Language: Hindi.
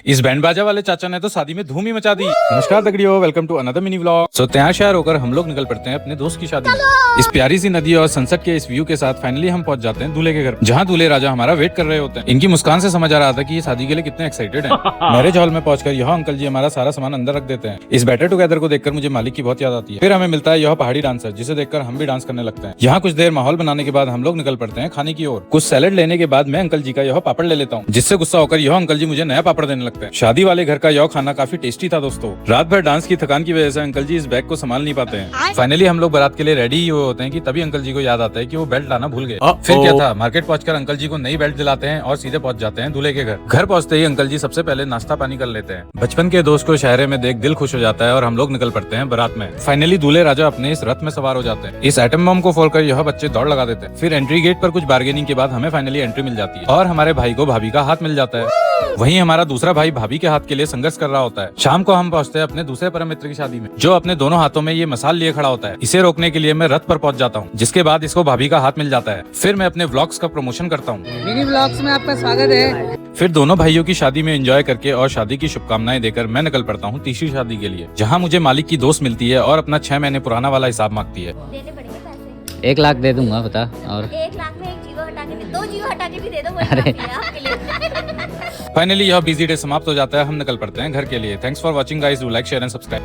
इस बैंड बाजा वाले चाचा ने तो शादी में धूम ही मचा दी। नमस्कार दगड़ियों, welcome to another mini vlog. So तैयार शहर होकर हम लोग निकल पड़ते हैं अपने दोस्त की शादी में। इस प्यारी सी नदी और सनसेट के इस व्यू के साथ फाइनली हम पहुंच जाते हैं दूल्हे के घर, जहाँ दूल्हे राजा हमारा वेट कर रहे होते हैं। इनकी मुस्कान से समझ आ रहा था कि ये शादी के लिए कितने एक्साइटेड हैं। मैरिज हॉल में पहुंचकर यह अंकल जी हमारा सारा सामान अंदर रख देते हैं। इस बेटर टुगेदर को देखकर मुझे मालिक की बहुत याद आती है। फिर हमें मिलता है यह पहाड़ी डांसर, जिसे देखकर हम भी डांस करने लगते हैं। यहाँ कुछ देर माहौल बनाने के बाद हम लोग निकल पड़ते हैं खाने की ओर। कुछ सैलेड लेने के बाद मैं अंकल जी का यह पापड़ ले लेता हूँ, जिससे गुस्सा होकर यह अंकल जी मुझे नया पापड़ देने लगते हैं। शादी वाले घर का यह खाना काफी टेस्टी था दोस्तों। रात भर डांस की थकान की वजह से अंकल जी इस बैग को संभाल नहीं पाते हैं। फाइनली हम लोग बारात के लिए रेडी ही हुए होते हैं कि तभी अंकल जी को याद आता है कि वो बेल्ट लाना भूल गए। फिर क्या था, मार्केट पहुंचकर अंकल जी को नई बेल्ट दिलाते हैं और सीधे पहुंच जाते हैं दूल्हे के घर। घर पहुंचते ही अंकल जी सबसे पहले नाश्ता पानी कर लेते हैं। बचपन के दोस्त को शहरे में देख दिल खुश हो जाता है और हम लोग निकल पड़ते हैं बारात में। फाइनली दूल्हे राजा अपने इस रथ में सवार हो जाते हैं। इस एटम बम को फोड़कर यह बच्चे दौड़ लगा देते हैं। फिर एंट्री गेट पर कुछ बार्गेनिंग के बाद हमें फाइनली एंट्री मिल जाती है और हमारे भाई को भाभी का हाथ मिल जाता है। वहीं हमारा दूसरा भाई भाभी के हाथ के लिए संघर्ष कर रहा होता है। शाम को हम पहुंचते हैं अपने दूसरे परम मित्र की शादी में, जो अपने दोनों हाथों में ये मसाल लिए खड़ा होता है। इसे रोकने के लिए मैं रथ पर पहुंच जाता हूं, जिसके बाद इसको भाभी का हाथ मिल जाता है। फिर मैं अपने व्लॉग्स का प्रमोशन करता हूं। मिनी व्लॉग्स में आपका स्वागत है। फिर दोनों भाइयों की शादी में एंजॉय करके और शादी की शुभकामनाएं देकर मैं निकल पड़ता हूं तीसरी शादी के लिए, जहां मुझे मालिक की दोस्त मिलती है और अपना 6 महीने पुराना वाला हिसाब मांगती है। देने पड़ेंगे पैसे। 1 लाख दे दूंगा, बता। और 1 लाख में 1 जीरो हटा के भी 2 जीरो हटा के भी दे दो, वही अरे। काफी है आपके लिए। फाइनली यह बिजी डे समाप्त हो जाता है। हम निकल पड़ते हैं घर के लिए। Thanks for watching guys, do like share and subscribe.